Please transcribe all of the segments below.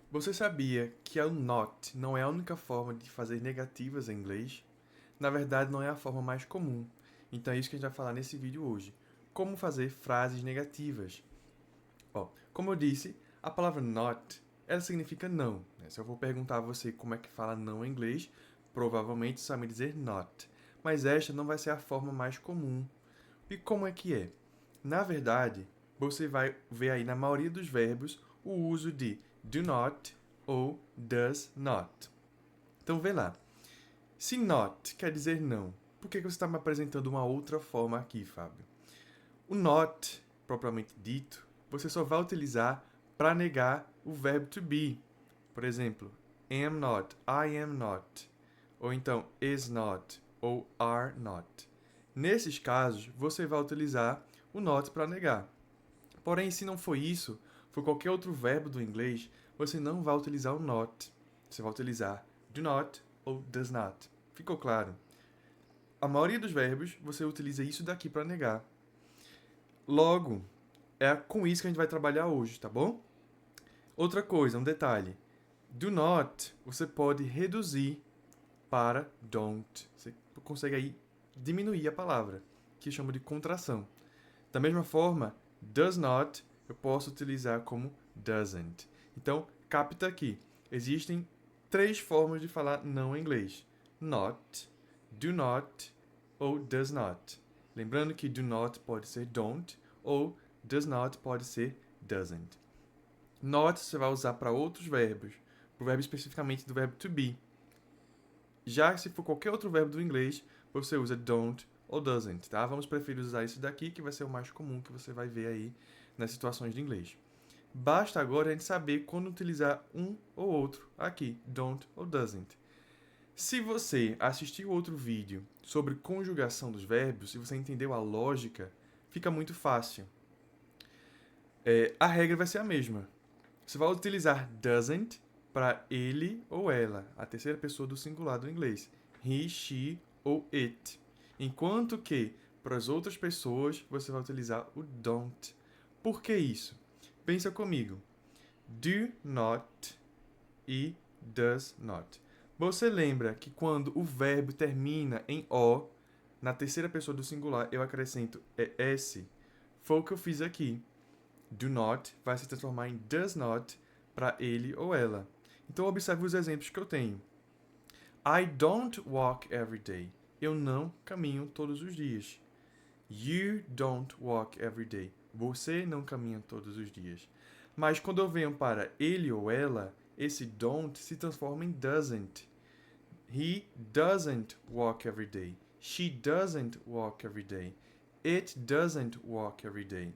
Você sabia que o not não é a única forma de fazer negativas em inglês? Na verdade, não é a forma mais comum. Então é isso que a gente vai falar nesse vídeo hoje. Como fazer frases negativas. Como eu disse, a palavra not, ela significa não, né? Se eu vou perguntar a você como é que fala não em inglês, provavelmente você vai me dizer not. Mas esta não vai ser a forma mais comum. E como é que é? Na verdade, você vai ver aí na maioria dos verbos o uso de do not ou does not. Então vê lá. Se not quer dizer não, por que você está me apresentando uma outra forma aqui, Fábio? O not, propriamente dito, você só vai utilizar para negar o verbo to be. Por exemplo, am not, I am not. Ou então is not ou are not. Nesses casos, você vai utilizar o not para negar. Porém, se não for isso, for qualquer outro verbo do inglês, você não vai utilizar o not. Você vai utilizar do not ou does not. Ficou claro? A maioria dos verbos, você utiliza isso daqui para negar. Logo, é com isso que a gente vai trabalhar hoje, tá bom? Outra coisa, um detalhe. Do not, você pode reduzir para don't. Você consegue aí diminuir a palavra, que chama de contração. Da mesma forma, does not eu posso utilizar como doesn't. Então, capta aqui. Existem três formas de falar não em inglês: not, do not ou does not. Lembrando que do not pode ser don't ou does not pode ser doesn't. Not você vai usar para outros verbos, para o verbo especificamente do verbo to be. Já se for qualquer outro verbo do inglês, você usa don't ou doesn't, tá? Vamos preferir usar isso daqui, que vai ser o mais comum que você vai ver aí nas situações de inglês. Basta agora a gente saber quando utilizar um ou outro aqui, don't ou doesn't. Se você assistiu outro vídeo sobre conjugação dos verbos, se você entendeu a lógica, fica muito fácil. A regra vai ser a mesma. Você vai utilizar doesn't para ele ou ela, a terceira pessoa do singular do inglês. He, she ou it. Enquanto que para as outras pessoas você vai utilizar o don't. Por que isso? Pensa comigo. Do not e does not. Você lembra que quando o verbo termina em o, na terceira pessoa do singular eu acrescento es? Foi o que eu fiz aqui. Do not vai se transformar em does not para ele ou ela. Então, observe os exemplos que eu tenho. I don't walk every day. Eu não caminho todos os dias. You don't walk every day. Você não caminha todos os dias. Mas quando eu venho para ele ou ela, esse don't se transforma em doesn't. He doesn't walk every day. She doesn't walk every day. It doesn't walk every day.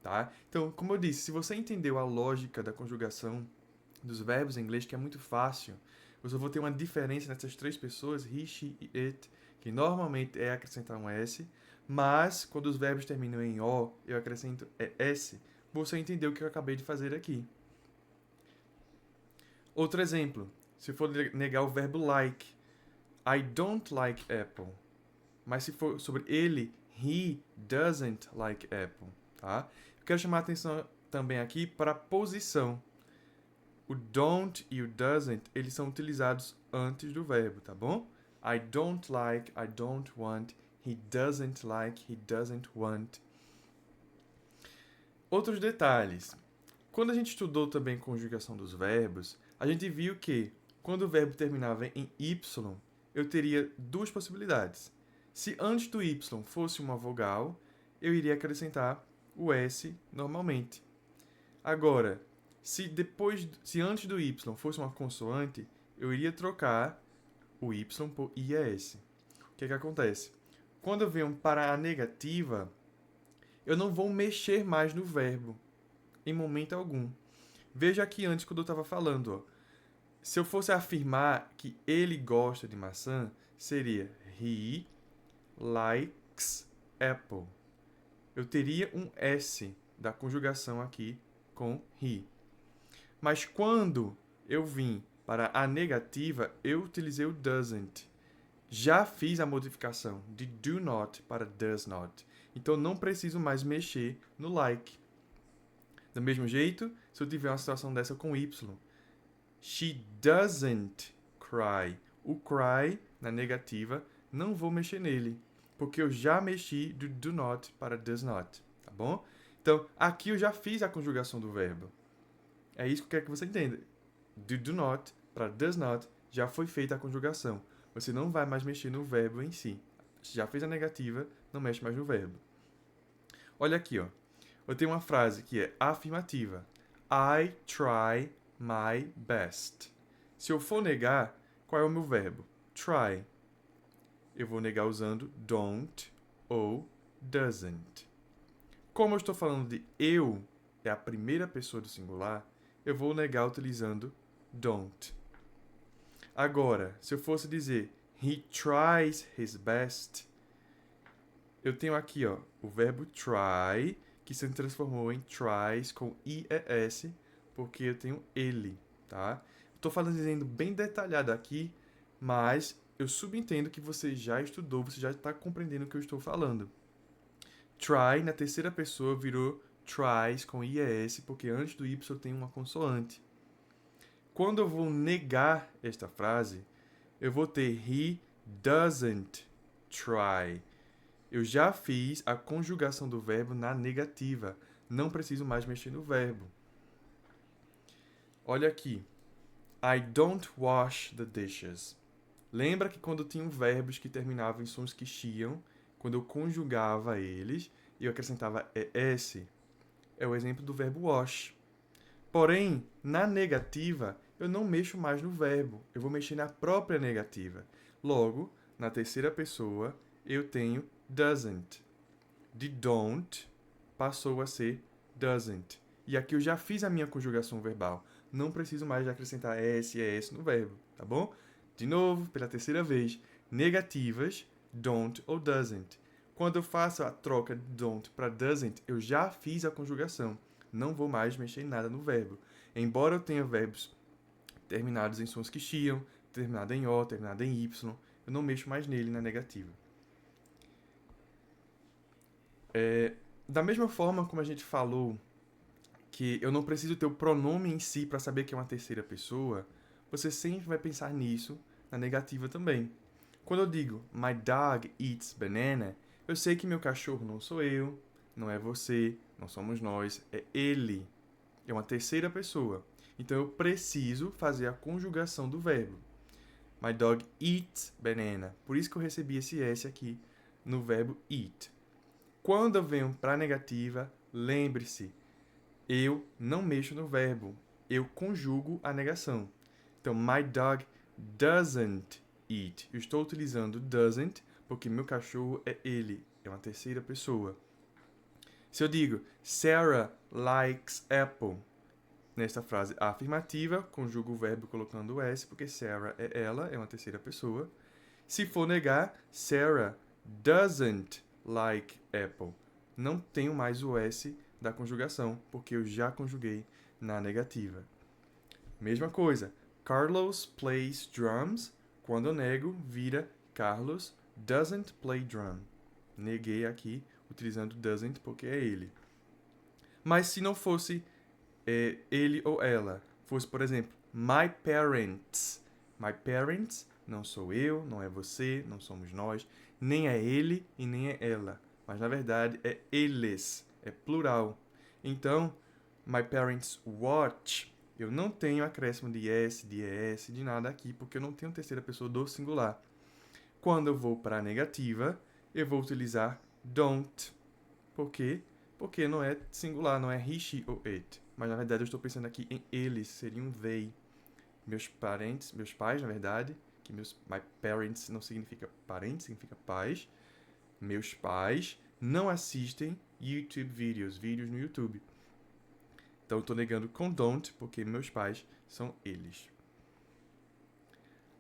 Tá? Então, como eu disse, se você entendeu a lógica da conjugação dos verbos em inglês, que é muito fácil, eu só vou ter uma diferença nessas três pessoas, he, she e it, que normalmente é acrescentar um S, mas quando os verbos terminam em O, eu acrescento S. Você entendeu o que eu acabei de fazer aqui. Outro exemplo, se for negar o verbo like, I don't like apple. Mas se for sobre ele, he doesn't like apple. Tá? Eu quero chamar a atenção também aqui para a posição. O don't e o doesn't, eles são utilizados antes do verbo, tá bom? I don't like, I don't want. He doesn't like, he doesn't want. Outros detalhes. Quando a gente estudou também conjugação dos verbos, a gente viu que quando o verbo terminava em y, eu teria duas possibilidades. Se antes do y fosse uma vogal, eu iria acrescentar o s normalmente. Agora, se antes do y fosse uma consoante, eu iria trocar o y por ias. O que acontece? Quando eu venho para a negativa, eu não vou mexer mais no verbo em momento algum. Veja aqui antes quando eu estava falando, ó. Se eu fosse afirmar que ele gosta de maçã, seria he likes apple. Eu teria um S da conjugação aqui com he. Mas quando eu vim para a negativa, eu utilizei o doesn't. Já fiz a modificação de do not para does not. Então não preciso mais mexer no like. Do mesmo jeito, se eu tiver uma situação dessa com y, She doesn't cry. O cry, na negativa, não vou mexer nele, porque eu já mexi do do not para does not, tá bom? Então, aqui eu já fiz a conjugação do verbo. É isso que eu quero que você entenda. Do not para does not já foi feita a conjugação. Você não vai mais mexer no verbo em si. Já fez a negativa, não mexe mais no verbo. Olha aqui, ó. Eu tenho uma frase que é afirmativa. I try my best. Se eu for negar, qual é o meu verbo? Try. Eu vou negar usando don't ou doesn't. Como eu estou falando de eu, é a primeira pessoa do singular, eu vou negar utilizando don't. Agora, se eu fosse dizer he tries his best, eu tenho aqui, ó, o verbo try, que se transformou em tries com IES, porque eu tenho ele, tá? Estou falando dizendo bem detalhado aqui, mas eu subentendo que você já estudou, você já está compreendendo o que eu estou falando. Try, na terceira pessoa, virou tries com IES, porque antes do Y tem uma consoante. Quando eu vou negar esta frase, eu vou ter he doesn't try. Eu já fiz a conjugação do verbo na negativa. Não preciso mais mexer no verbo. Olha aqui. I don't wash the dishes. Lembra que quando tinham verbos que terminavam em sons que chiam, quando eu conjugava eles, eu acrescentava ES. É o exemplo do verbo wash. Porém, na negativa, eu não mexo mais no verbo. Eu vou mexer na própria negativa. Logo, na terceira pessoa, eu tenho doesn't. De don't passou a ser doesn't. E aqui eu já fiz a minha conjugação verbal. Não preciso mais de acrescentar es e es no verbo, tá bom? De novo, pela terceira vez, negativas, don't ou doesn't. Quando eu faço a troca de don't para doesn't, eu já fiz a conjugação. Não vou mais mexer em nada no verbo. Embora eu tenha verbos terminados em sons que chiam, terminado em O, terminado em Y, eu não mexo mais nele na negativa. Da mesma forma como a gente falou que eu não preciso ter o pronome em si para saber que é uma terceira pessoa, você sempre vai pensar nisso na negativa também. Quando eu digo my dog eats banana, eu sei que meu cachorro não sou eu, não é você, não somos nós, é ele. É uma terceira pessoa. Então eu preciso fazer a conjugação do verbo. My dog eats banana. Por isso que eu recebi esse S aqui no verbo eat. Quando eu venho para a negativa, lembre-se, eu não mexo no verbo, eu conjugo a negação. Então, my dog doesn't eat. Eu estou utilizando doesn't porque meu cachorro é ele, é uma terceira pessoa. Se eu digo Sarah likes apple, nesta frase afirmativa, conjugo o verbo colocando o S, porque Sarah é ela, é uma terceira pessoa. Se for negar, Sarah doesn't like apple. Não tenho mais o S da conjugação, porque eu já conjuguei na negativa. Mesma coisa, Carlos plays drums. Quando eu nego, vira Carlos doesn't play drum. Neguei aqui, utilizando doesn't, porque é ele. Mas se não fosse ele ou ela, fosse, por exemplo, my parents. My parents não sou eu, não é você, não somos nós, nem é ele e nem é ela. Mas, na verdade, é eles, é plural. Então, my parents watch. Eu não tenho acréscimo de S, de ES, de nada aqui, porque eu não tenho terceira pessoa do singular. Quando eu vou para a negativa, eu vou utilizar don't. Por quê? Porque não é singular, não é he, she ou it. Mas, na verdade, eu estou pensando aqui em eles, seriam they. Meus parentes, meus pais, na verdade, que my parents não significa parentes, significa pais. Meus pais não assistem YouTube vídeos no YouTube. Então, eu estou negando com don't, porque meus pais são eles.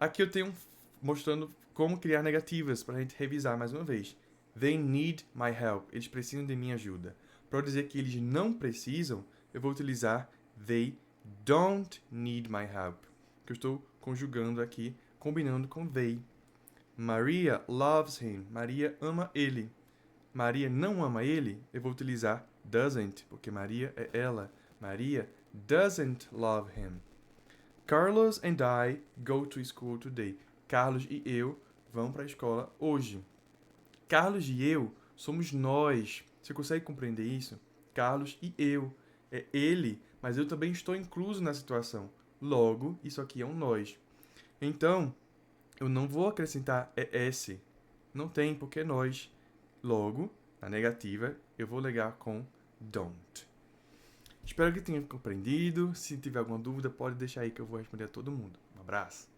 Aqui eu tenho mostrando como criar negativas, para a gente revisar mais uma vez. They need my help. Eles precisam de minha ajuda. Para eu dizer que eles não precisam, eu vou utilizar they don't need my help, que eu estou conjugando aqui, combinando com they. Maria loves him. Maria ama ele. Maria não ama ele, eu vou utilizar doesn't, porque Maria é ela. Maria doesn't love him. Carlos and I go to school today. Carlos e eu vão para a escola hoje. Carlos e eu somos nós. Você consegue compreender isso? Carlos e eu. É ele, mas eu também estou incluso na situação. Logo, isso aqui é um nós. Então, eu não vou acrescentar ES. Não tem, porque é nós. Logo, na negativa, eu vou ligar com don't. Espero que tenha compreendido. Se tiver alguma dúvida, pode deixar aí que eu vou responder a todo mundo. Um abraço.